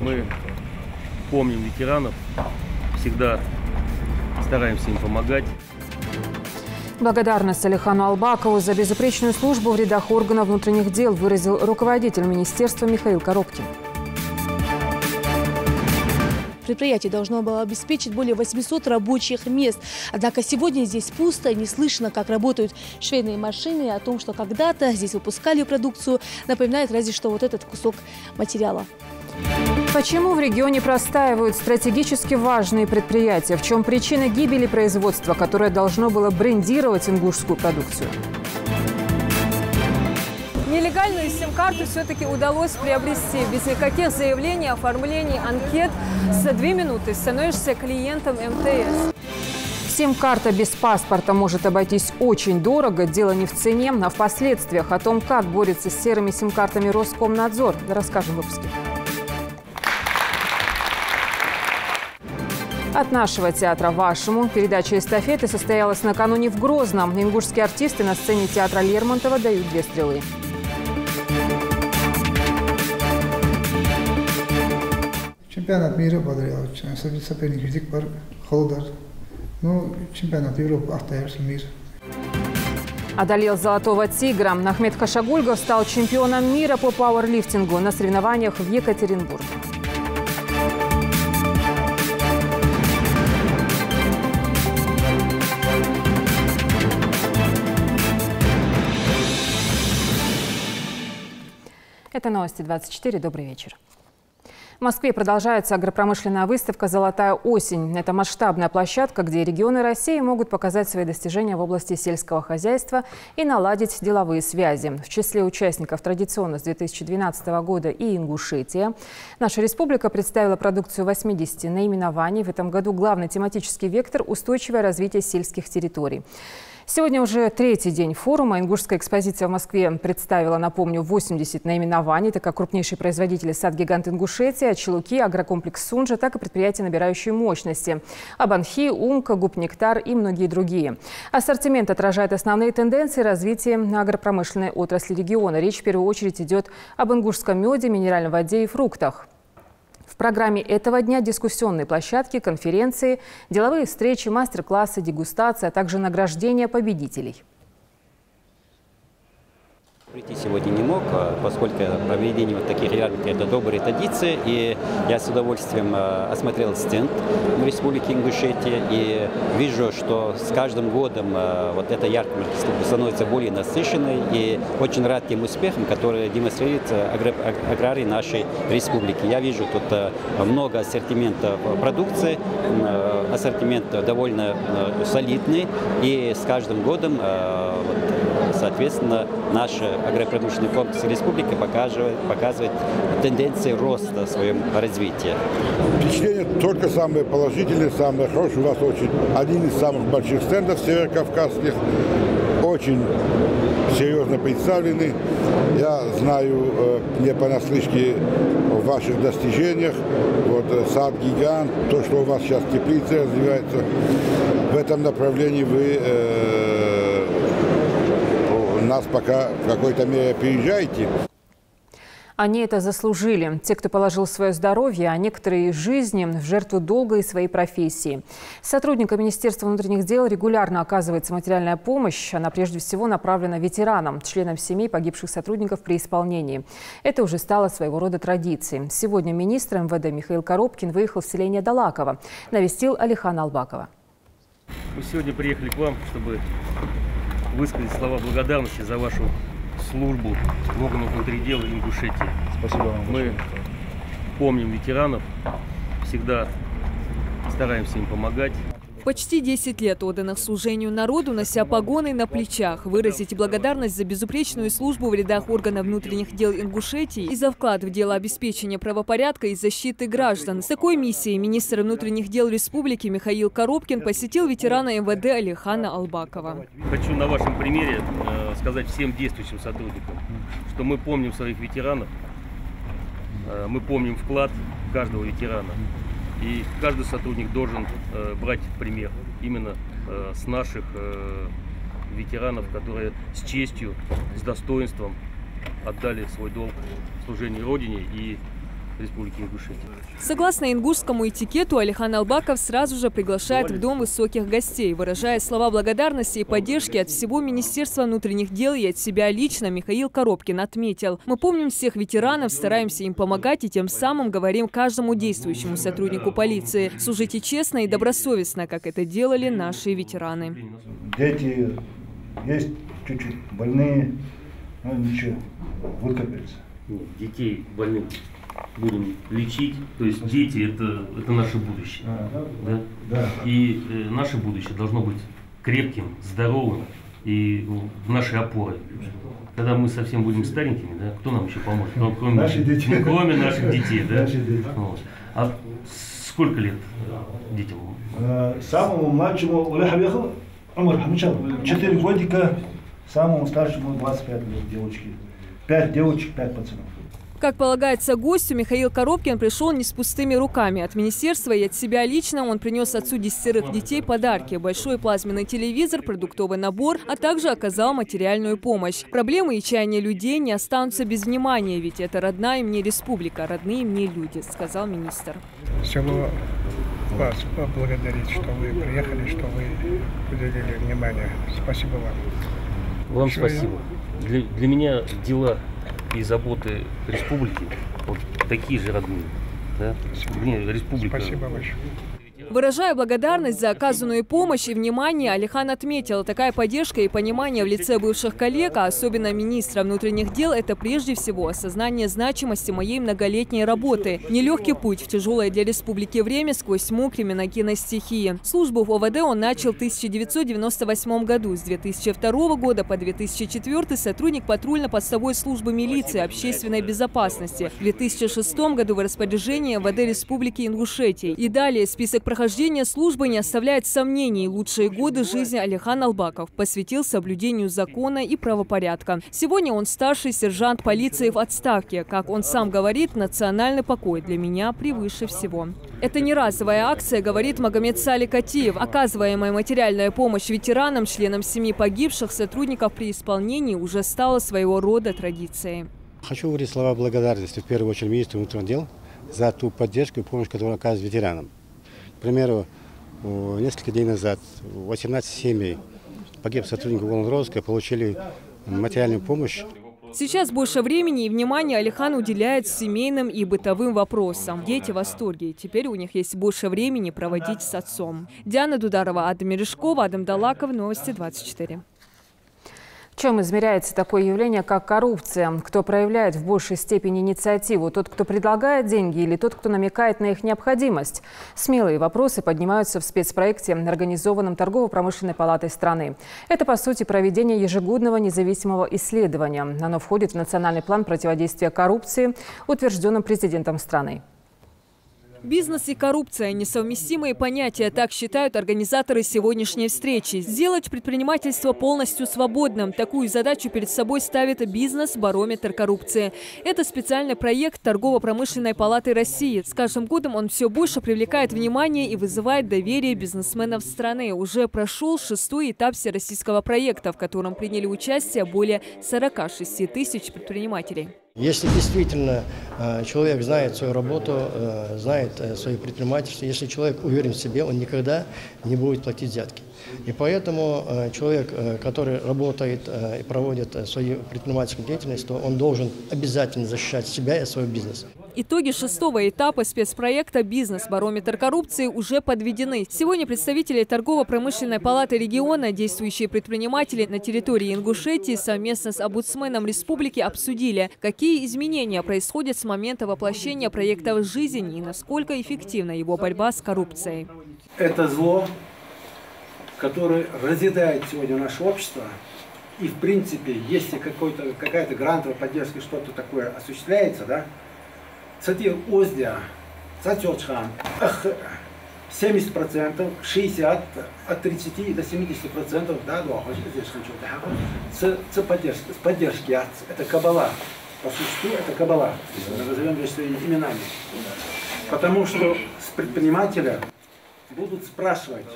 Мы помним ветеранов, всегда стараемся им помогать. Благодарность Алихану Албакову за безупречную службу в рядах органов внутренних дел выразил руководитель министерства Михаил Коробкин. Предприятие должно было обеспечить более 800 рабочих мест. Однако сегодня здесь пусто, не слышно, как работают швейные машины. О том, что когда-то здесь выпускали продукцию, напоминает разве что вот этот кусок материала. Почему в регионе простаивают стратегически важные предприятия? В чем причина гибели производства, которое должно было брендировать ингушскую продукцию? Нелегальную сим-карту все-таки удалось приобрести. Без никаких заявлений, оформлений, анкет. За 2 минуты становишься клиентом МТС. Сим-карта без паспорта может обойтись очень дорого. Дело не в цене, а в последствиях. О том, как борется с серыми сим-картами Роскомнадзор, расскажем в выпуске. От нашего театра вашему. Передача эстафеты состоялась накануне в Грозном. Ингушские артисты на сцене театра Лермонтова дают 2 стрелы. Чемпионат мира подарил. Соперник Витик бар, Холдар. Ну, чемпионат Европы, автоярс мир. Одолел золотого тигра. Ахмед Хашагульгов стал чемпионом мира по пауэрлифтингу на соревнованиях в Екатеринбурге. Это новости 24. Добрый вечер. В Москве продолжается агропромышленная выставка «Золотая осень». Это масштабная площадка, где регионы России могут показать свои достижения в области сельского хозяйства и наладить деловые связи. В числе участников традиционно с 2012 года и Ингушетия. Наша республика представила продукцию 80 наименований. В этом году главный тематический вектор – устойчивое развитие сельских территорий. Сегодня уже 3-й день форума. Ингушская экспозиция в Москве представила, напомню, 80 наименований. Это как крупнейшие производители сад-гигант Ингушетия, Челуки, агрокомплекс Сунжа, так и предприятия, набирающие мощности. Абанхи, Умка, Губнектар и многие другие. Ассортимент отражает основные тенденции развития агропромышленной отрасли региона. Речь в первую очередь идет об ингушском меде, минеральной воде и фруктах. В программе этого дня дискуссионные площадки, конференции, деловые встречи, мастер-классы, дегустации, а также награждение победителей. Прийти сегодня не мог, поскольку проведение вот таких ярмарок – это добрые традиции. И я с удовольствием осмотрел стенд в Республике Ингушетия и вижу, что с каждым годом вот эта ярмарка становится более насыщенной. И очень рад тем успехам, которые демонстрируют аграрии нашей республики. Я вижу тут много ассортимента продукции, ассортимент довольно солидный. И с каждым годом, соответственно, наша агропромышленный комплекс республики показывает тенденции роста в своем развитии. Впечатления только самые положительные, самые хорошие. У вас один из самых больших стендов северокавказских, очень серьезно представлены. Я знаю не понаслышке о ваших достижениях. Вот сад-гигант, то, что у вас сейчас теплица развивается, в этом направлении вы нас пока в какой-то мере опережаете. Они это заслужили. Те, кто положил свое здоровье, а некоторые из жизни в жертву долга и своей профессии. Сотрудникам Министерства внутренних дел регулярно оказывается материальная помощь. Она прежде всего направлена ветеранам, членам семей погибших сотрудников при исполнении. Это уже стало своего рода традицией. Сегодня министр МВД Михаил Коробкин выехал в селение Далаково, навестил Алихана Албакова. Мы сегодня приехали к вам, чтобы высказать слова благодарности за вашу службу в органах внутренних дел Ингушетии. Спасибо вам. Мы помним ветеранов, всегда стараемся им помогать. Почти 10 лет отданных служению народу, нося погоны на плечах. Выразить благодарность за безупречную службу в рядах органов внутренних дел Ингушетии и за вклад в дело обеспечения правопорядка и защиты граждан. С такой миссией министр внутренних дел республики Михаил Коробкин посетил ветерана МВД Алихана Албакова. Хочу на вашем примере сказать всем действующим сотрудникам, что мы помним своих ветеранов, мы помним вклад каждого ветерана. И каждый сотрудник должен брать пример именно с наших ветеранов, которые с честью, с достоинством отдали свой долг в служении Родине и Республики Ингушетия. Согласно ингушскому этикету, Алихан Албаков сразу же приглашает в дом высоких гостей. Выражая слова благодарности и поддержки от всего Министерства внутренних дел и от себя лично, Михаил Коробкин отметил: мы помним всех ветеранов, стараемся им помогать и тем самым говорим каждому действующему сотруднику полиции: служите честно и добросовестно, как это делали наши ветераны. Дети есть чуть-чуть больные, но ничего, выкопаются. Нет, детей больных будем лечить, то есть дети это наше будущее. Да? Да. И наше будущее должно быть крепким, здоровым и нашей опорой. Когда мы совсем будем старенькими, да, кто нам еще поможет? Кроме наших детей. Да? Вот. А сколько лет детям? Самому младшему 4 годика, самому старшему 25 лет, девочки. 5 девочек, 5 пацанов. Как полагается гостю, Михаил Коробкин пришел не с пустыми руками. От министерства и от себя лично он принес отцу 10 детей подарки: большой плазменный телевизор, продуктовый набор, а также оказал материальную помощь. Проблемы и чаяния людей не останутся без внимания, ведь это родная мне республика, родные мне люди, сказал министр. Хотел вас поблагодарить, что вы приехали, что вы уделили внимание. Спасибо вам. Вам спасибо. Для меня дела и заботы республики вот такие же родные. Да? Мне республика. Спасибо большое. Выражая благодарность за оказанную помощь и внимание, Алихан отметил: такая поддержка и понимание в лице бывших коллег, а особенно министра внутренних дел, это прежде всего осознание значимости моей многолетней работы. Нелегкий путь в тяжелое для республики время сквозь тьму криминогенной стихии. Службу в ОВД он начал в 1998 году. С 2002 года по 2004 сотрудник патрульно-постовой службы милиции общественной безопасности. В 2006 году в распоряжении МВД Республики Ингушетия. И далее список прохождения службы не оставляет сомнений. Лучшие годы жизни Алихан Албаков посвятил соблюдению закона и правопорядка. Сегодня он старший сержант полиции в отставке. Как он сам говорит, национальный покой для меня превыше всего. Это не разовая акция, говорит Магомед Сали Катиев. Оказываемая материальная помощь ветеранам, членам семьи погибших сотрудников при исполнении уже стала своего рода традицией. Хочу говорить слова благодарности в первую очередь министру внутренних дел за ту поддержку и помощь, которую оказывает ветеранам. К примеру, несколько дней назад 18 семей погибших сотрудников уголовного получили материальную помощь. Сейчас больше времени и внимания Алихан уделяет семейным и бытовым вопросам. Дети в восторге. Теперь у них есть больше времени проводить с отцом. Диана Дударова, Адам Мережкова, Адам Далаков, Новости 24. В чем измеряется такое явление, как коррупция? Кто проявляет в большей степени инициативу? Тот, кто предлагает деньги, или тот, кто намекает на их необходимость? Смелые вопросы поднимаются в спецпроекте, организованном Торгово-промышленной палатой страны. Это, по сути, проведение ежегодного независимого исследования. Оно входит в национальный план противодействия коррупции, утвержденным президентом страны. Бизнес и коррупция – несовместимые понятия, так считают организаторы сегодняшней встречи. Сделать предпринимательство полностью свободным. Такую задачу перед собой ставит бизнес-барометр коррупции. Это специальный проект Торгово-промышленной палаты России. С каждым годом он все больше привлекает внимание и вызывает доверие бизнесменов страны. Уже прошел 6-й этап всероссийского проекта, в котором приняли участие более 46 тысяч предпринимателей. Если действительно человек знает свою работу, знает свое предпринимательство, если человек уверен в себе, он никогда не будет платить взятки. И поэтому человек, который работает и проводит свою предпринимательскую деятельность, то он должен обязательно защищать себя и свой бизнес. Итоги 6-го этапа спецпроекта «Бизнес-барометр коррупции» уже подведены. Сегодня представители Торгово-промышленной палаты региона, действующие предприниматели на территории Ингушетии совместно с омбудсменом республики обсудили, какие изменения происходят с момента воплощения проекта в жизнь и насколько эффективна его борьба с коррупцией. Это зло, которое разъедает сегодня наше общество. И в принципе, если какая-то грантовая поддержка, что-то такое осуществляется, да, 70% 60% от 30 до 70%, да, с поддержки. Это кабала. По существу это кабала. Назовем вещи своими именами. Потому что с предпринимателя будут спрашивать,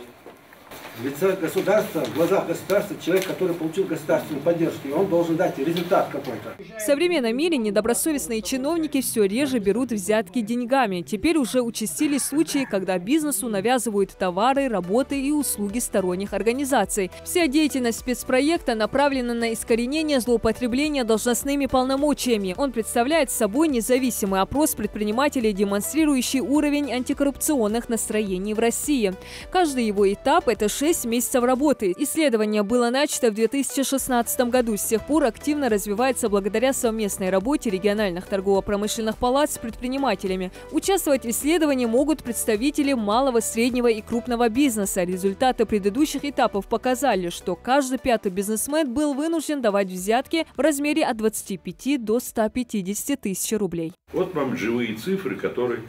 Ведь государство, в глазах государства, человек, который получил государственную поддержку, и он должен дать результат какой-то. В современном мире недобросовестные чиновники все реже берут взятки деньгами. Теперь уже участились случаи, когда бизнесу навязывают товары, работы и услуги сторонних организаций. Вся деятельность спецпроекта направлена на искоренение злоупотребления должностными полномочиями. Он представляет собой независимый опрос предпринимателей, демонстрирующий уровень антикоррупционных настроений в России. Каждый его этап – это 6 месяцев работы. Исследование было начато в 2016 году. С тех пор активно развивается благодаря совместной работе региональных торгово-промышленных палат с предпринимателями. Участвовать в исследовании могут представители малого, среднего и крупного бизнеса. Результаты предыдущих этапов показали, что каждый пятый бизнесмен был вынужден давать взятки в размере от 25 до 150 тысяч рублей. Вот вам живые цифры, которые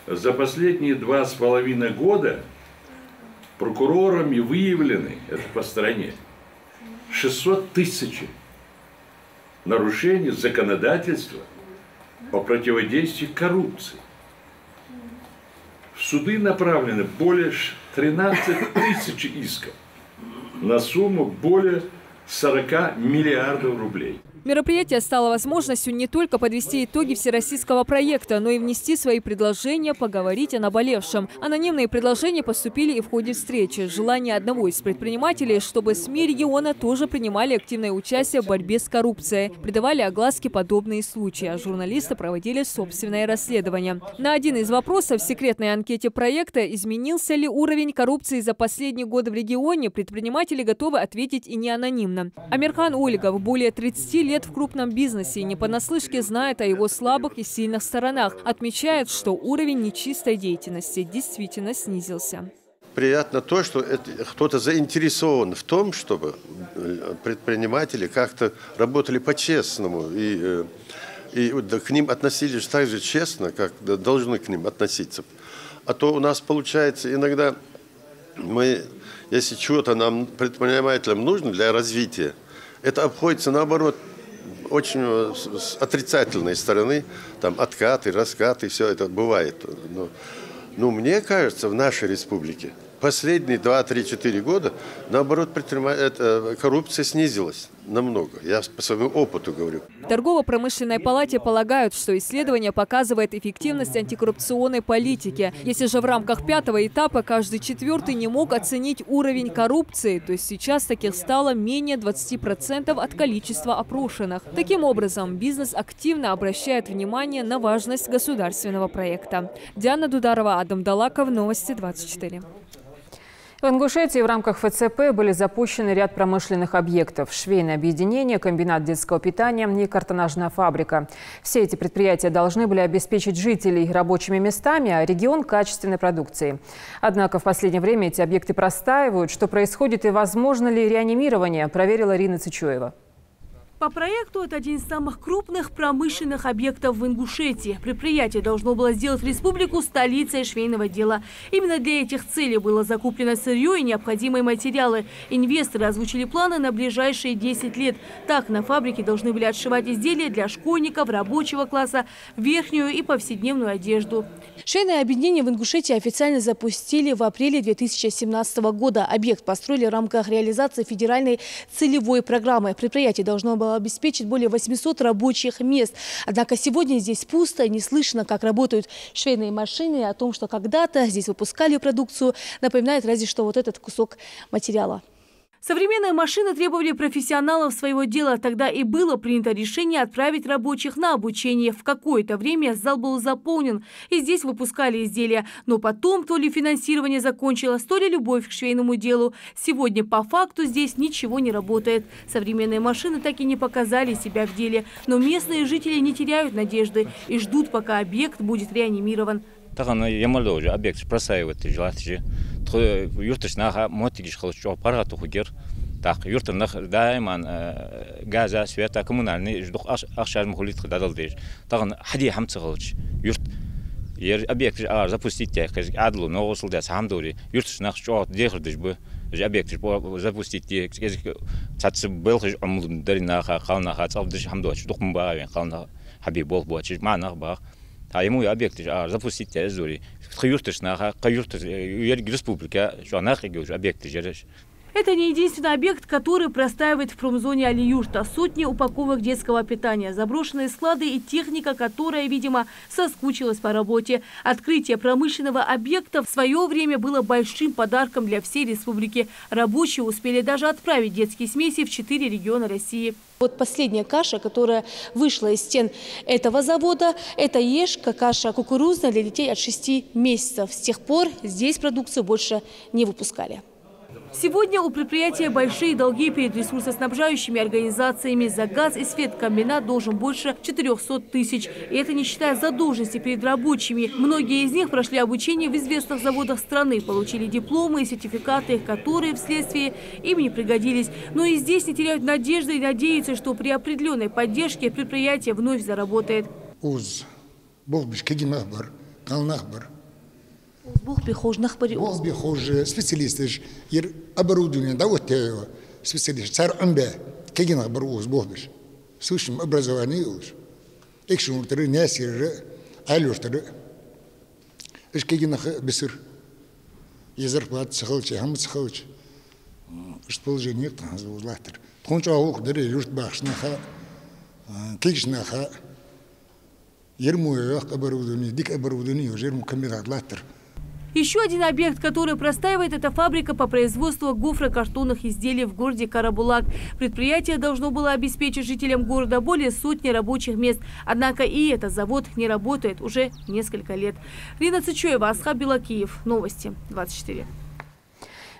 за последние 2,5 года прокурорами выявлены, это по стране, 600 тысяч нарушений законодательства о противодействии коррупции. В суды направлены более 13 тысяч исков на сумму более 40 миллиардов рублей. Мероприятие стало возможностью не только подвести итоги всероссийского проекта, но и внести свои предложения, поговорить о наболевшем. Анонимные предложения поступили и в ходе встречи. Желание одного из предпринимателей, чтобы СМИ региона тоже принимали активное участие в борьбе с коррупцией. Придавали огласке подобные случаи, а журналисты проводили собственное расследование. На один из вопросов в секретной анкете проекта «Изменился ли уровень коррупции за последние годы в регионе?» предприниматели готовы ответить и не анонимно. Амирхан Ольгов более 30 лет в крупном бизнесе и не понаслышке знает о его слабых и сильных сторонах. Отмечает, что уровень нечистой деятельности действительно снизился. Приятно то, что кто-то заинтересован в том, чтобы предприниматели как-то работали по-честному и к ним относились так же честно, как должны к ним относиться. А то у нас получается иногда, если чего-то нам, предпринимателям, нужно для развития, это обходится наоборот очень с отрицательной стороны, там откаты, раскаты, все это бывает. Но мне кажется, в нашей республике последние 2-3-4 года, наоборот, коррупция снизилась намного. Я по своему опыту говорю. В торгово-промышленной палате полагают, что исследование показывает эффективность антикоррупционной политики. Если же в рамках 5-го этапа каждый 4-й не мог оценить уровень коррупции, то сейчас таких стало менее 20% от количества опрошенных. Таким образом, бизнес активно обращает внимание на важность государственного проекта. Диана Дударова, Адам Далаков, Новости 24. В Ингушетии в рамках ФЦП были запущены ряд промышленных объектов. Швейное объединение, комбинат детского питания и картонажная фабрика. Все эти предприятия должны были обеспечить жителей рабочими местами, а регион – качественной продукцией. Однако в последнее время эти объекты простаивают. Что происходит и возможно ли реанимирование, проверила Рина Цычуева. По проекту это один из самых крупных промышленных объектов в Ингушетии. Предприятие должно было сделать республику столицей швейного дела. Именно для этих целей было закуплено сырье и необходимые материалы. Инвесторы озвучили планы на ближайшие 10 лет. Так, на фабрике должны были отшивать изделия для школьников, рабочего класса, верхнюю и повседневную одежду. Швейное объединение в Ингушетии официально запустили в апреле 2017 года. Объект построили в рамках реализации федеральной целевой программы. Предприятие должно было обеспечить более 800 рабочих мест. Однако сегодня здесь пусто, не слышно, как работают швейные машины. О том, что когда-то здесь выпускали продукцию, напоминает разве что вот этот кусок материала. Современные машины требовали профессионалов своего дела. Тогда и было принято решение отправить рабочих на обучение. В какое-то время зал был заполнен, и здесь выпускали изделия. Но потом то ли финансирование закончилось, то ли любовь к швейному делу. Сегодня по факту здесь ничего не работает. Современные машины так и не показали себя в деле. Но местные жители не теряют надежды и ждут, пока объект будет реанимирован. Объект простаивает. Юртышнаха мотигиш холчо аппарат ухугер. Так, юртынах дайман газа, света, коммунальный, ждух ахшар мухулит дадал дейш. Таган хади хамцы холч. Юрт объект запустить я, адлу, но осылда самдори. Юртышнах чо дехрдыш бы. Объект запустить я, цацы белхиш амулун даринаха, халнаха, цалдыш хамдоч, духмбаавен, хална хабибол буачиш манах бах. а ему объекты запустить зори. Каюртыш на каюртыш республика, что она уже объекты жерешь. Это не единственный объект, который простаивает в промзоне Али-Юрта. Сотни упаковок детского питания, заброшенные склады и техника, которая, видимо, соскучилась по работе. Открытие промышленного объекта в свое время было большим подарком для всей республики. Рабочие успели даже отправить детские смеси в 4 региона России. Вот последняя каша, которая вышла из стен этого завода, это ешка, каша кукурузная для детей от 6 месяцев. С тех пор здесь продукцию больше не выпускали. Сегодня у предприятия большие долги перед ресурсоснабжающими организациями. За газ и свет комбинат должен больше 400 тысяч. И это не считая задолженности перед рабочими. Многие из них прошли обучение в известных заводах страны, получили дипломы и сертификаты, которые вследствие им не пригодились. Но и здесь не теряют надежды и надеются, что при определенной поддержке предприятие вновь заработает. Бог похож на хбари. Бог похож специалисты, ир оборудование, да вот специалисты, царь амбе, кегин хбар уз Бог биш. Слушаем образование уж. Экшен уртары нясиры, алюртары. Эш кегин ах бисыр. Езарплат сахалчи, хамт сахалчи. Расположение там заузлатыр. Тхонча аух дыры люрт бахшнаха, кегшнаха. Ермуя оборудование, дик оборудование уже ерму комбинат латыр. Еще один объект, который простаивает, это фабрика по производству гофрокартонных изделий в городе Карабулак. Предприятие должно было обеспечить жителям города более сотни рабочих мест. Однако и этот завод не работает уже несколько лет. Рина Цычоева, Асхаб Белакиев. Новости 24.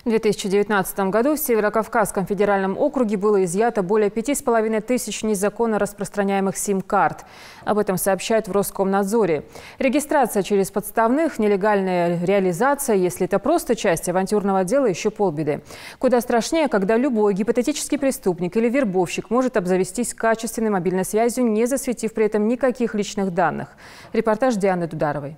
В 2019 году в Северокавказском федеральном округе было изъято более 5500 незаконно распространяемых сим-карт. Об этом сообщают в Роскомнадзоре. Регистрация через подставных, нелегальная реализация, если это просто часть авантюрного дела, еще полбеды. Куда страшнее, когда любой гипотетический преступник или вербовщик может обзавестись качественной мобильной связью, не засветив при этом никаких личных данных. Репортаж Дианы Дударовой.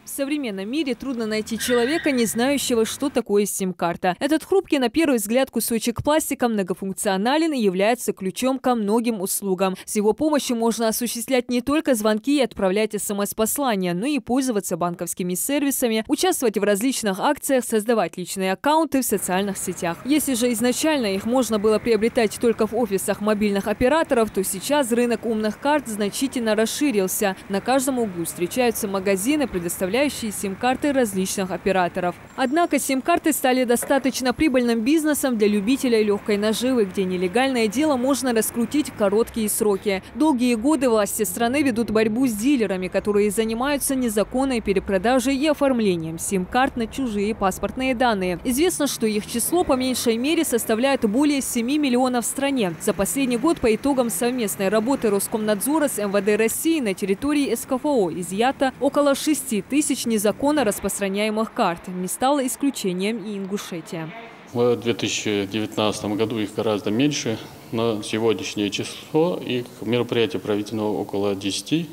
В современном мире трудно найти человека, не знающего, что такое сим-карта. Этот хрупкий, на первый взгляд, кусочек пластика многофункционален и является ключом ко многим услугам. С его помощью можно осуществлять не только звонки и отправлять СМС-послания, но и пользоваться банковскими сервисами, участвовать в различных акциях, создавать личные аккаунты в социальных сетях. Если же изначально их можно было приобретать только в офисах мобильных операторов, то сейчас рынок умных карт значительно расширился. На каждом углу встречаются магазины, предоставляющие сим-карты различных операторов. Однако сим-карты стали достаточно прибыльным бизнесом для любителей легкой наживы, где нелегальное дело можно раскрутить в короткие сроки. Долгие годы власти страны ведут борьбу с дилерами, которые занимаются незаконной перепродажей и оформлением сим-карт на чужие паспортные данные. Известно, что их число по меньшей мере составляет более 7 миллионов в стране. За последний год по итогам совместной работы Роскомнадзора с МВД России на территории СКФО изъято около 6 тысяч незаконно распространяемых карт. Не стало исключением и Ингушетия. В 2019 году их гораздо меньше. На сегодняшнее число их мероприятий проведено около 10.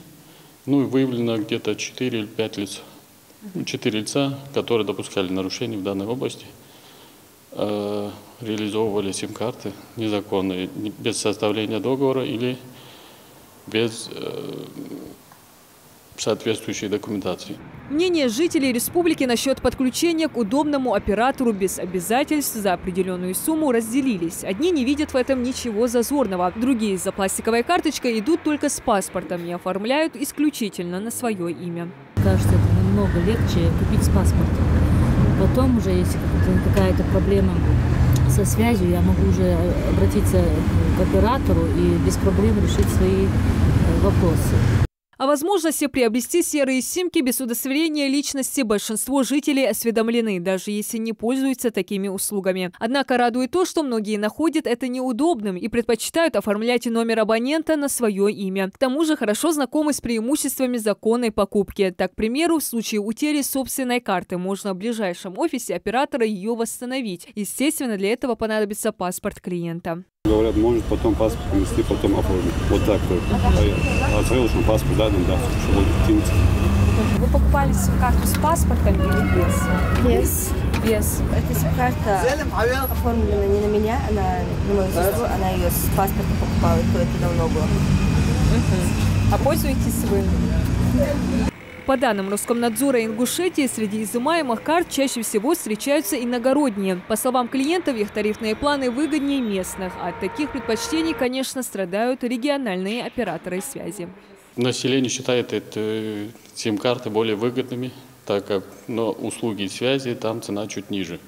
Ну и выявлено где-то 4 или 5 лиц. 4 лица, которые допускали нарушения в данной области, реализовывали сим-карты незаконные, без составления договора или без соответствующей документации. Мнение жителей республики насчет подключения к удобному оператору без обязательств за определенную сумму разделились. Одни не видят в этом ничего зазорного, другие за пластиковой карточкой идут только с паспортом и оформляют исключительно на свое имя. Кажется, это намного легче купить с паспортом. Потом уже, если какая-то проблема со связью, я могу уже обратиться к оператору и без проблем решить свои вопросы. О возможности приобрести серые симки без удостоверения личности большинство жителей осведомлены, даже если не пользуются такими услугами. Однако радует то, что многие находят это неудобным и предпочитают оформлять номер абонента на свое имя. К тому же хорошо знакомы с преимуществами законной покупки. Так, к примеру, в случае утери собственной карты можно в ближайшем офисе оператора ее восстановить. Естественно, для этого понадобится паспорт клиента. Говорят, может потом паспорт принести, потом оформить. Вот так только. Отправил, что паспорт данным, да, чтобы кинуть. Вы покупали сим-карту с паспортом или без? Без. Эта сим-карта оформлена не на меня, она на мою сестру, она ее с паспортом покупала, то это давно было. А пользуетесь вы? По данным Роскомнадзора Ингушетии, среди изымаемых карт чаще всего встречаются иногородние. По словам клиентов, их тарифные планы выгоднее местных. От таких предпочтений, конечно, страдают региональные операторы связи. Население считает эти сим-карты более выгодными, так как на услуги связи там цена чуть ниже.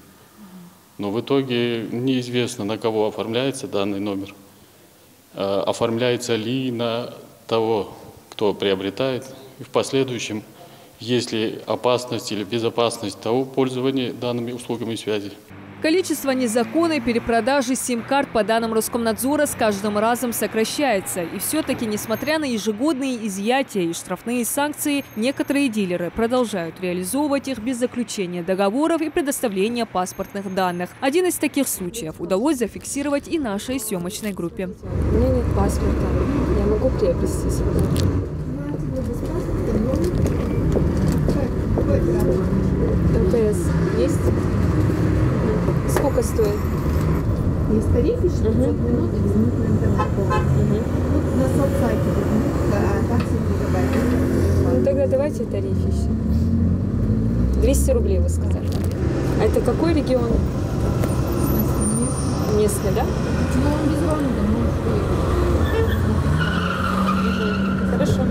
Но в итоге неизвестно, на кого оформляется данный номер. Оформляется ли на того, кто приобретает. И в последующем, есть ли опасность или безопасность того пользования данными услугами связи. Количество незаконной перепродажи сим-карт по данным Роскомнадзора с каждым разом сокращается. И все-таки, несмотря на ежегодные изъятия и штрафные санкции, некоторые дилеры продолжают реализовывать их без заключения договоров и предоставления паспортных данных. Один из таких случаев удалось зафиксировать и нашей съемочной группе. У меня нет паспорта. Я могу приобрести сюда. МТС есть? Сколько стоит? Есть тарифы, 600 минут и безлимитный интернет. На соцсайте, так Ну тогда давайте тариф еще. 200 рублей вы сказали. А это какой регион? Местный, да? Хорошо.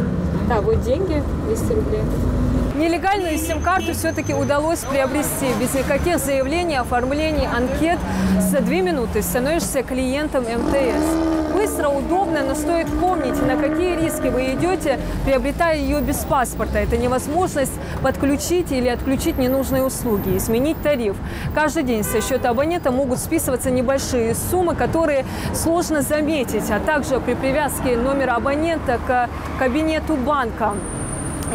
Да, вот деньги, 200 рублей. Нелегальную сим-карту все-таки удалось приобрести. Без никаких заявлений, оформлений, анкет. За 2 минуты становишься клиентом МТС. Быстро, удобно, но стоит помнить, на какие риски вы идете, приобретая ее без паспорта. Это невозможность подключить или отключить ненужные услуги, изменить тариф. Каждый день со счета абонента могут списываться небольшие суммы, которые сложно заметить, а также при привязке номера абонента к кабинету банка.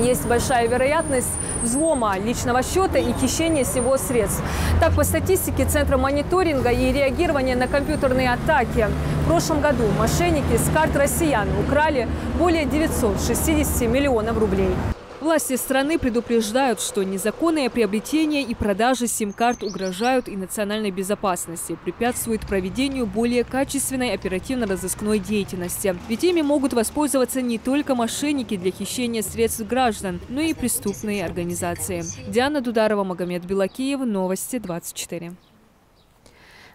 Есть большая вероятность взлома личного счета и хищения всего средств. Так, по статистике Центра мониторинга и реагирования на компьютерные атаки, в прошлом году мошенники с карт россиян украли более 960 миллионов рублей. Власти страны предупреждают, что незаконное приобретение и продажа сим-карт угрожают и национальной безопасности, препятствуют проведению более качественной оперативно-розыскной деятельности. Ведь ими могут воспользоваться не только мошенники для хищения средств граждан, но и преступные организации. Диана Дударова, Магомед Белакиев, Новости 24.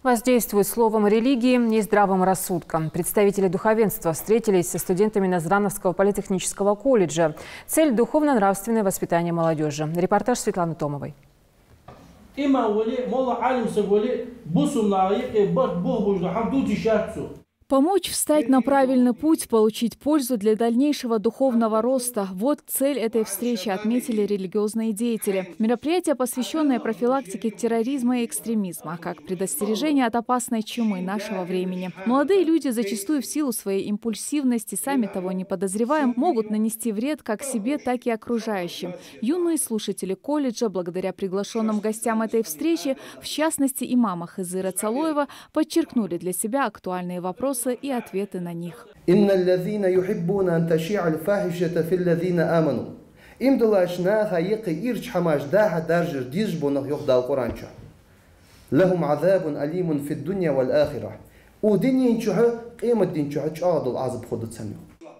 Воздействует словом религии и здравым рассудком. Представители духовенства встретились со студентами Назрановского политехнического колледжа. Цель – духовно-нравственное воспитание молодежи. Репортаж Светланы Томовой. Помочь встать на правильный путь, получить пользу для дальнейшего духовного роста – вот цель этой встречи, отметили религиозные деятели. Мероприятие, посвященное профилактике терроризма и экстремизма, как предостережение от опасной чумы нашего времени. Молодые люди, зачастую в силу своей импульсивности, сами того не подозревая, могут нанести вред как себе, так и окружающим. Юные слушатели колледжа, благодаря приглашенным гостям этой встречи, в частности имама Хызыра Цалоева, подчеркнули для себя актуальные вопросы и ответы на них.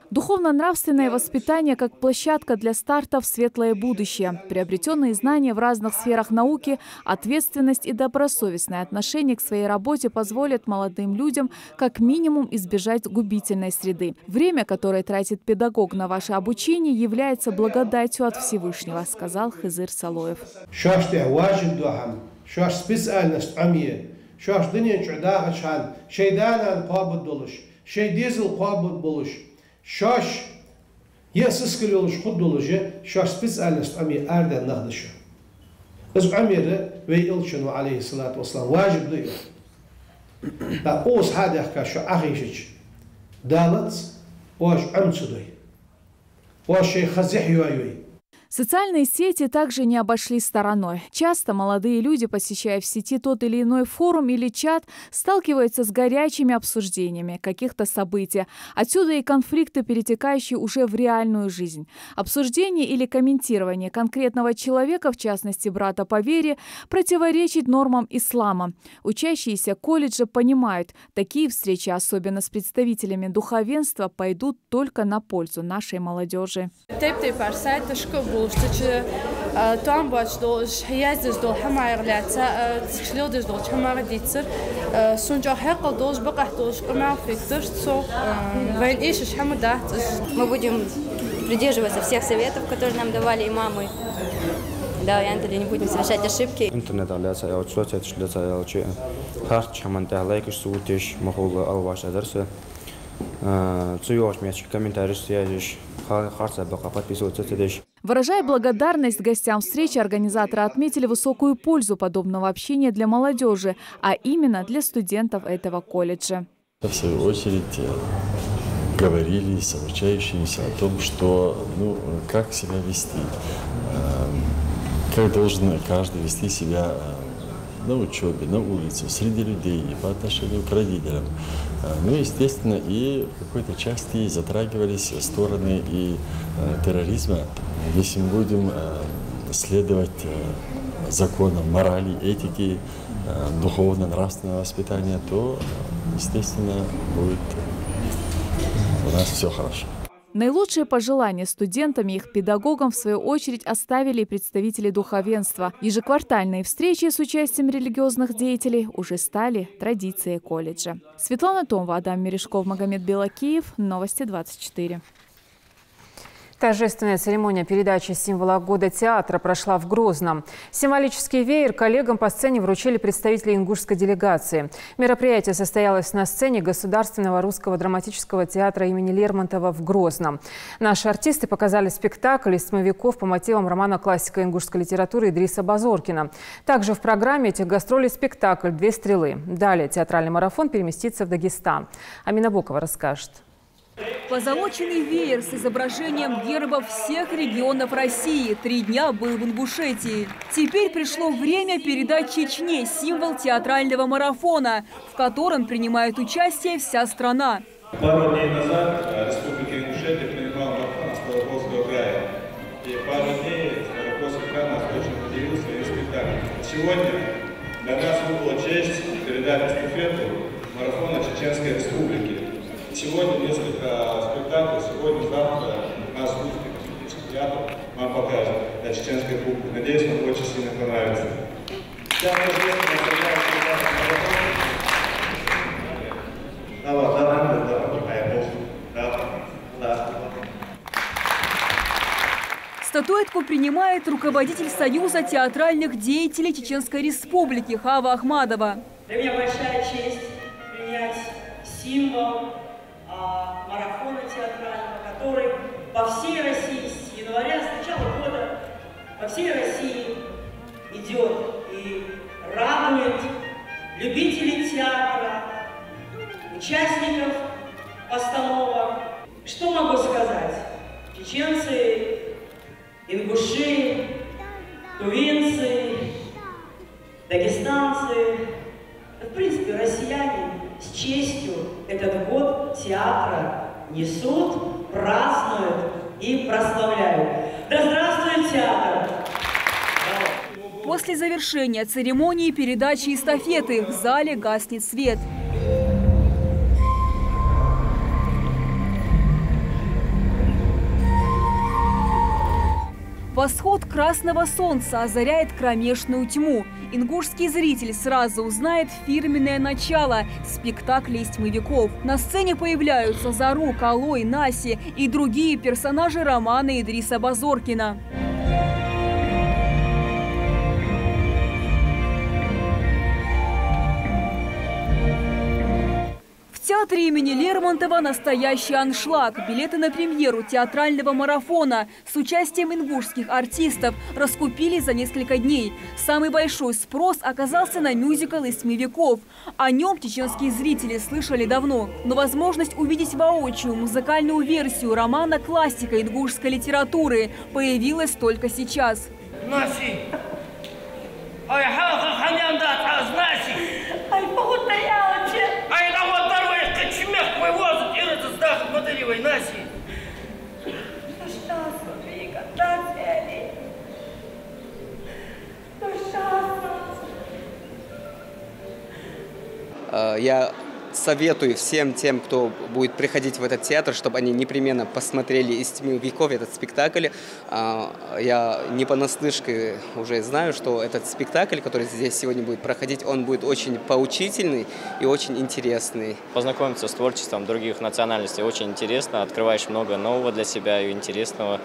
Духовно-нравственное воспитание как площадка для старта в светлое будущее. Приобретенные знания в разных сферах науки, ответственность и добросовестное отношение к своей работе позволят молодым людям как минимум избежать губительной среды. Время, которое тратит педагог на ваше обучение, является благодатью от Всевышнего, сказал Хызыр Салоев. شاش يأسس كل يوم شخد دولجة شاش بيسأل نستعمي أردن نخدشه بس عميره ويقولشنو عليه الصلاة والسلام واجب ضيق لا أوس هذا يحكي شو أخيشش دالت واش عمت ضي واش شيء خزح يوي. Социальные сети также не обошлись стороной. Часто молодые люди, посещая в сети тот или иной форум или чат, сталкиваются с горячими обсуждениями каких-то событий. Отсюда и конфликты, перетекающие уже в реальную жизнь. Обсуждение или комментирование конкретного человека, в частности брата по вере, противоречит нормам ислама. Учащиеся колледжа понимают, такие встречи, особенно с представителями духовенства, пойдут только на пользу нашей молодежи. Там бачдош хияздош дол хамайрлята цхлёдош дол хамагдицер сунжа хакалдош бакахдош камафиктер со вайн ишш хамадат. Мы будем придерживаться всех советов, которые нам давали имамы. Да, и не будем совершать ошибки. Интернет аляса я учусь, это шлется я учу. Харч хаманта лайк сутиш махул алваш адарса. Цуёш мяч комментарий связишь. Харца бака подписываться тедеш. Выражая благодарность гостям встречи, организаторы отметили высокую пользу подобного общения для молодежи, а именно для студентов этого колледжа. В свою очередь говорили с обучающимися о том, что, как себя вести, как должен каждый вести себя на учебе, на улице, среди людей, по отношению к родителям. Естественно, и в какой-то части затрагивались стороны и терроризма. Если мы будем следовать законам морали, этики, духовно-нравственного воспитания, то, естественно, будет у нас все хорошо. Наилучшие пожелания студентам и их педагогам, в свою очередь, оставили представители духовенства. Ежеквартальные встречи с участием религиозных деятелей уже стали традицией колледжа. Светлана Томова, Адам Мережков, Магомед Белакиев. Новости 24. Торжественная церемония передачи символа года театра прошла в Грозном. Символический веер коллегам по сцене вручили представители ингушской делегации. Мероприятие состоялось на сцене Государственного русского драматического театра имени Лермонтова в Грозном. Наши артисты показали спектакль из «Тьмовиков» по мотивам романа классика ингушской литературы Идриса Базоркина. Также в программе этих гастролей спектакль «Две стрелы». Далее театральный марафон переместится в Дагестан. Амина Бокова расскажет. Позолоченный веер с изображением гербов всех регионов России 3 дня был в Ингушетии. Теперь пришло время передать Чечне символ театрального марафона, в котором принимает участие вся страна. Пару дней назад Республика Ингушетия принимала марафон Ставропольского края. И пару дней Ставропольский край нас очень удивил своим спектаклем. Сегодня для нас выпала честь передать эстафету марафона Чеченской Республики. Сегодня несколько спектаклей, сегодня-завтра нас русский театр вам покажет для чеченской публики. Надеюсь, вам очень сильно понравится. Статуэтку принимает руководитель Союза театральных деятелей Чеченской Республики Хава Ахмадова. Для меня большая честь принять символ марафона театрального, который по всей России с января, с начала года, по всей России идет и радует любителей театра, участников постановок. Что могу сказать? Чеченцы, ингуши, тувинцы, дагестанцы, в принципе, россияне с честью этот год театра несут, празднуют и прославляют. Да здравствует театр! После завершения церемонии передачи эстафеты в зале гаснет свет. Восход красного солнца озаряет кромешную тьму. Ингушский зритель сразу узнает фирменное начало спектакля из «Тьмовиков». На сцене появляются Зарук, Алой, Наси и другие персонажи романа Идриса Базоркина. В В театре имени Лермонтова настоящий аншлаг. Билеты на премьеру театрального марафона с участием ингушских артистов раскупили за несколько дней. Самый большой спрос оказался на мюзикл из «7 веков». О нем чеченские зрители слышали давно. Но возможность увидеть воочию музыкальную версию романа классика ингушской литературы появилась только сейчас. Я советую всем тем, кто будет приходить в этот театр, чтобы они непременно посмотрели «Из 7 веков» этот спектакль. Я не понаслышке уже знаю, что этот спектакль, который здесь сегодня будет проходить, он будет очень поучительный и очень интересный. Познакомиться с творчеством других национальностей очень интересно, открываешь много нового для себя и интересного.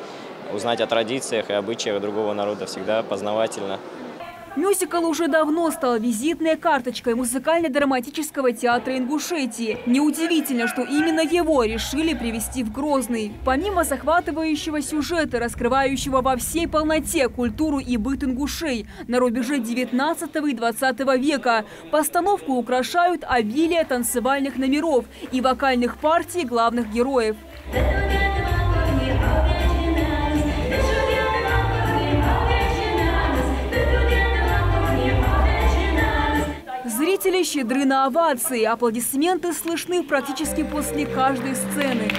Узнать о традициях и обычаях другого народа всегда познавательно. Мюзикл уже давно стал визитной карточкой музыкально-драматического театра Ингушетии. Неудивительно, что именно его решили привезти в Грозный. Помимо захватывающего сюжета, раскрывающего во всей полноте культуру и быт ингушей на рубеже 19 и 20 века, постановку украшают обилие танцевальных номеров и вокальных партий главных героев. Зрители щедры на овации. Аплодисменты слышны практически после каждой сцены.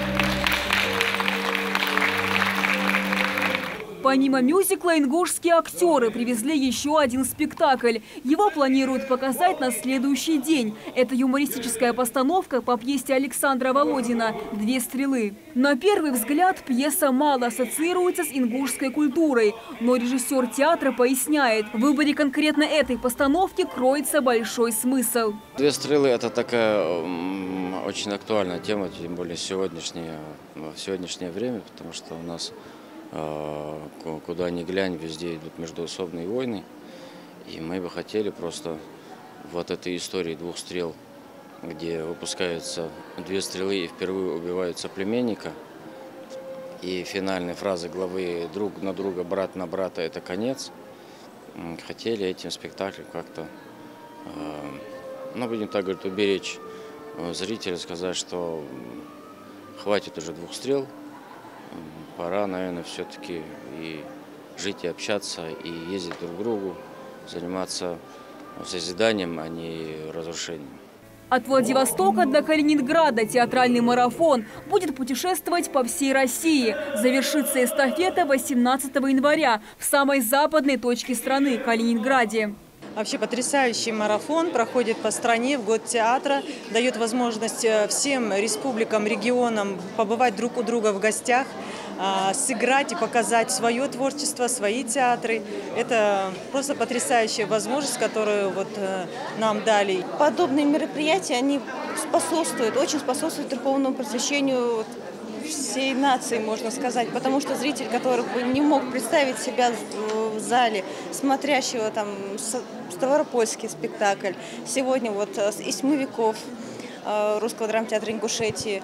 Помимо мюзикла, ингушские актеры привезли еще один спектакль. Его планируют показать на следующий день. Это юмористическая постановка по пьесе Александра Володина «Две стрелы». На первый взгляд пьеса мало ассоциируется с ингушской культурой. Но режиссер театра поясняет, в выборе конкретно этой постановки кроется большой смысл. «Две стрелы» – это такая очень актуальная тема, тем более в сегодняшнее время, потому что у нас куда ни глянь, везде идут междоусобные войны. И мы бы хотели просто вот этой истории двух стрел, где выпускаются две стрелы и впервые убивают соплеменника. И финальные фразы главы «друг на друга, брат на брата» – это конец. Хотели этим спектаклем как-то, будем так говорить, уберечь зрителя, сказать, что хватит уже двух стрел. Пора, наверное, все-таки и жить, и общаться, и ездить друг к другу, заниматься созиданием, а не разрушением. От Владивостока до Калининграда театральный марафон будет путешествовать по всей России. Завершится эстафета 18 января в самой западной точке страны – Калининграде. Вообще потрясающий марафон проходит по стране в год театра, дает возможность всем республикам, регионам побывать друг у друга в гостях, сыграть и показать свое творчество, свои театры. Это просто потрясающая возможность, которую нам дали. Подобные мероприятия, они очень способствуют духовному просвещению всей нации, можно сказать, потому что зритель, который бы не мог представить себя в зале, смотрящего там ставропольский спектакль, сегодня из 7 веков Русского драмтеатра Ингушетии,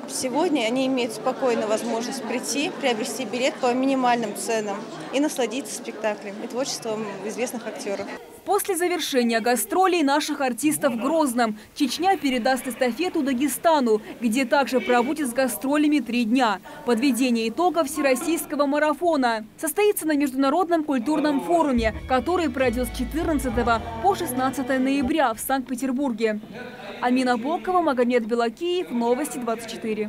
сегодня они имеют спокойно возможность прийти, приобрести билет по минимальным ценам и насладиться спектаклем и творчеством известных актеров. После завершения гастролей наших артистов в Грозном Чечня передаст эстафету Дагестану, где также пробудет с гастролями 3 дня. Подведение итогов всероссийского марафона состоится на Международном культурном форуме, который пройдет с 14 по 16 ноября в Санкт-Петербурге. Амина Бокова, Магомед Белакиев, Новости 24.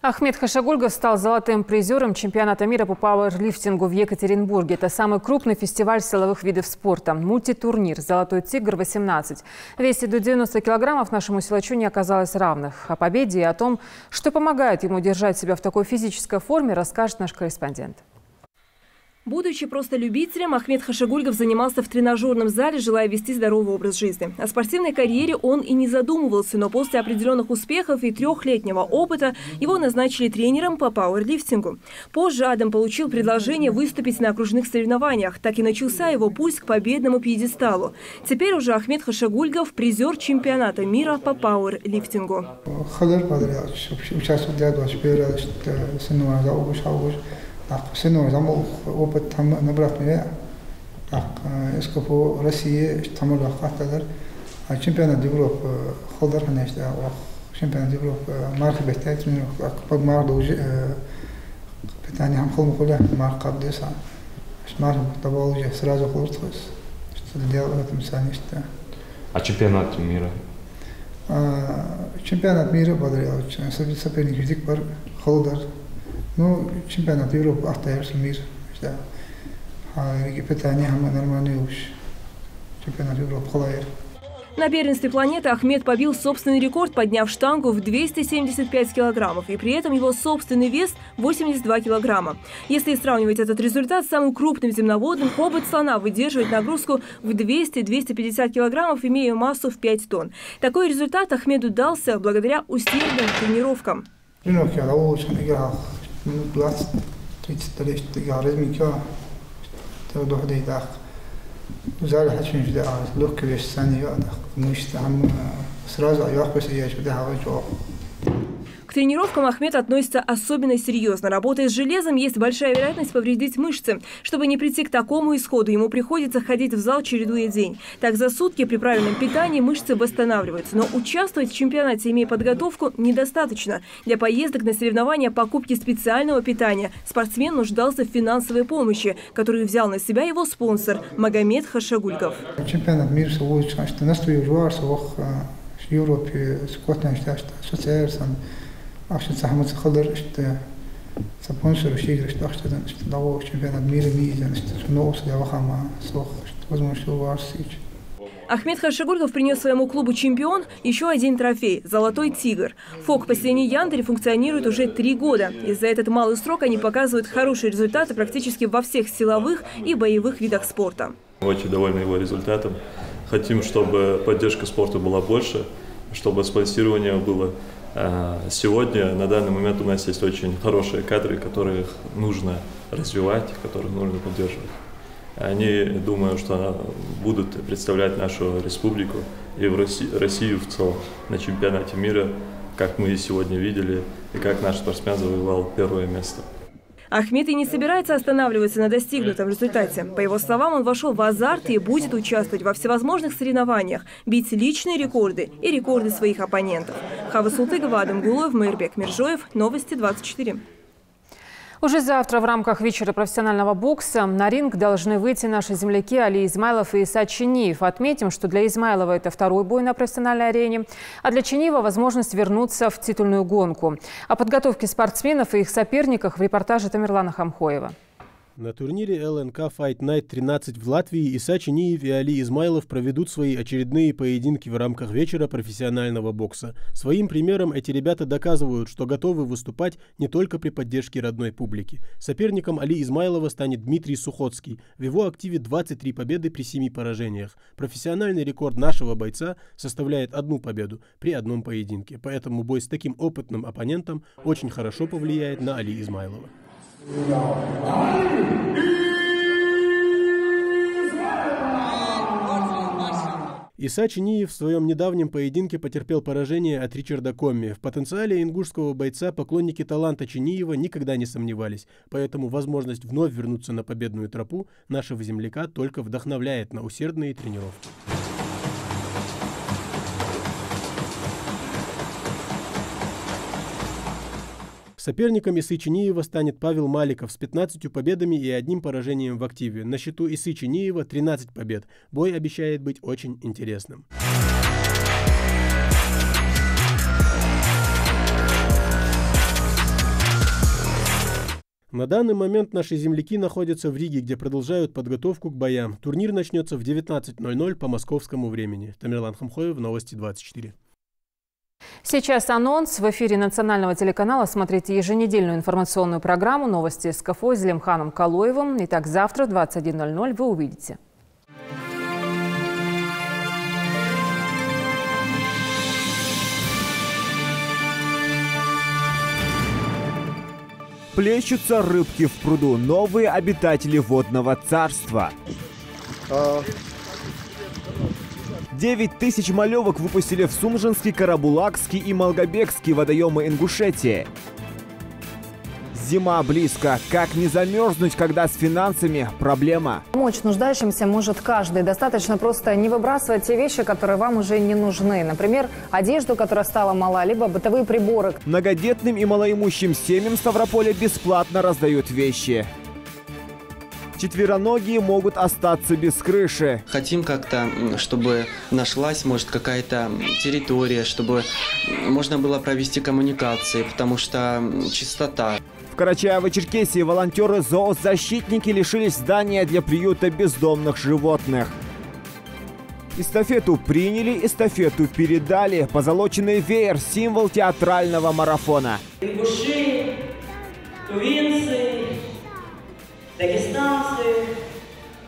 Ахмед Хашагульгов стал золотым призером чемпионата мира по пауэрлифтингу в Екатеринбурге. Это самый крупный фестиваль силовых видов спорта. Мультитурнир «Золотой тигр-18». Весе до 90 килограммов нашему силачу не оказалось равных. О победе и о том, что помогает ему держать себя в такой физической форме, расскажет наш корреспондент. Будучи просто любителем, Ахмед Хашагульгов занимался в тренажерном зале, желая вести здоровый образ жизни. О спортивной карьере он и не задумывался, но после определенных успехов и 3-летнего опыта его назначили тренером по пауэрлифтингу. Позже Адам получил предложение выступить на окружных соревнованиях. Так и начался его путь к победному пьедесталу. Теперь уже Ахмед Хашагульгов – призер чемпионата мира по пауэрлифтингу. سنو زمو опыт там набрать меня эскопо России там лахатадыр чемпионат Европы холдар конечно чемпионат Европы марка бестать мне как марка уже питание هم خلوا كلها марка десا марка того уже сразу хлопцов что делать в этом сане что а чемпионат мира подряд соперник ведик бар холдар. Ну, чемпионат Европы, автоярский мир, да. Питание нормальное уж. Чемпионат Европы, холоер. На первенстве планеты Ахмед побил собственный рекорд, подняв штангу в 275 килограммов, и при этом его собственный вес 82 килограмма. Если сравнивать этот результат с самым крупным земноводным, хобот слона выдерживает нагрузку в 200-250 килограммов, имея массу в 5 тонн. Такой результат Ахмеду дался благодаря усердным тренировкам. 30 лет يعرضني كا تودو حدا يداخ وزال حتى مش دا لوك كبيش ثاني يداخ مش تعم سرازع يوقف سياج بده هواجو. К тренировкам Ахмед относится особенно серьезно. Работая с железом, есть большая вероятность повредить мышцы. Чтобы не прийти к такому исходу, ему приходится ходить в зал, чередуя день. Так за сутки при правильном питании мышцы восстанавливаются. Но участвовать в чемпионате, имея подготовку, недостаточно. Для поездок на соревнования, покупки специального питания спортсмен нуждался в финансовой помощи, которую взял на себя его спонсор Магомед Хашагульгов. Чемпионат мира лучше, что настроил жуарс в Европе, Скотланд, ассоциация. Акшн сахмат сахалдар, что спонсор шигр, что акшн что дало чемпионат мира мизан, что новос для вахама, сох, что возможно варсич. Ахмед Хашагульгов принес своему клубу «Чемпион» еще один трофей – «Золотой тигр». ФОК поселения Яндери функционирует уже 3 года. И за этот малый срок они показывают хорошие результаты практически во всех силовых и боевых видах спорта. Очень довольны его результатом. Хотим, чтобы поддержка спорта была больше, чтобы спонсирование было. Сегодня, на данный момент, у нас есть очень хорошие кадры, которых нужно развивать, которых нужно поддерживать. Они, думаю, что будут представлять нашу республику и в Россию в целом на чемпионате мира, как мы сегодня видели, и как наш спортсмен завоевал 1-е место. Ахмед и не собирается останавливаться на достигнутом результате. По его словам, он вошел в азарт и будет участвовать во всевозможных соревнованиях, бить личные рекорды и рекорды своих оппонентов. Хава Султыгова, Адам Гулоев, Мейрбек Миржоев, Новости 24. Уже завтра в рамках вечера профессионального бокса на ринг должны выйти наши земляки Али Измайлов и Иса Чиниев. Отметим, что для Измайлова это 2-й бой на профессиональной арене, а для Чиниева возможность вернуться в титульную гонку. О подготовке спортсменов и их соперниках в репортаже Тамерлана Хамхоева. На турнире ЛНК Fight Night 13 в Латвии Иса Чиниев и Али Измайлов проведут свои очередные поединки в рамках вечера профессионального бокса. Своим примером эти ребята доказывают, что готовы выступать не только при поддержке родной публики. Соперником Али Измайлова станет Дмитрий Сухоцкий. В его активе 23 победы при 7 поражениях. Профессиональный рекорд нашего бойца составляет 1 победу при 1 поединке. Поэтому бой с таким опытным оппонентом очень хорошо повлияет на Али Измайлова. Иса Чиниев в своем недавнем поединке потерпел поражение от Ричарда Комми. В потенциале ингушского бойца поклонники таланта Чиниева никогда не сомневались, поэтому возможность вновь вернуться на победную тропу нашего земляка только вдохновляет на усердные тренировки. Соперником Исы Чиниева станет Павел Маликов с 15 победами и 1 поражением в активе. На счету Исы Чиниева 13 побед. Бой обещает быть очень интересным. На данный момент наши земляки находятся в Риге, где продолжают подготовку к боям. Турнир начнется в 19:00 по московскому времени. Тамерлан Хамхоев, Новости 24. Сейчас анонс. В эфире национального телеканала смотрите еженедельную информационную программу «Новости с КФО» с Зелимханом Калоевым. Итак, завтра в 21:00 вы увидите. Плещутся рыбки в пруду. Новые обитатели водного царства. 9000 малевок выпустили в Сумжинский, Карабулакский и Малгобекский водоемы Ингушетии. Зима близко. Как не замерзнуть, когда с финансами проблема? Помочь нуждающимся может каждый. Достаточно просто не выбрасывать те вещи, которые вам уже не нужны. Например, одежду, которая стала мала, либо бытовые приборы. Многодетным и малоимущим семьям Ставрополя бесплатно раздают вещи. Четвероногие могут остаться без крыши. Хотим как-то, чтобы нашлась, может, какая-то территория, чтобы можно было провести коммуникации, потому что чистота. В Карачаево-Черкесии волонтеры-зоозащитники лишились здания для приюта бездомных животных. Эстафету приняли, эстафету передали. Позолоченный веер – символ театрального марафона. Ингуши, тувинцы, дагестанцы,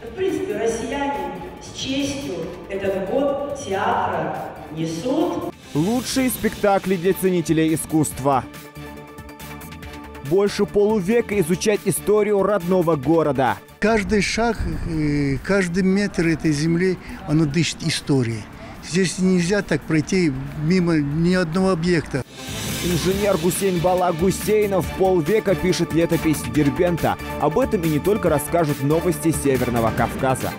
в принципе, россияне с честью этот год театра несут. Лучшие спектакли для ценителей искусства. Больше полувека изучать историю родного города. Каждый шаг, каждый метр этой земли, оно дышит историей. Здесь нельзя так пройти мимо ни одного объекта. Инженер Гусейн Бала Гусейнов полвека пишет летопись Дербента. Об этом и не только расскажут новости Северного Кавказа.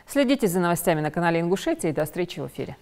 Следите за новостями на канале Ингушетии. До встречи в эфире.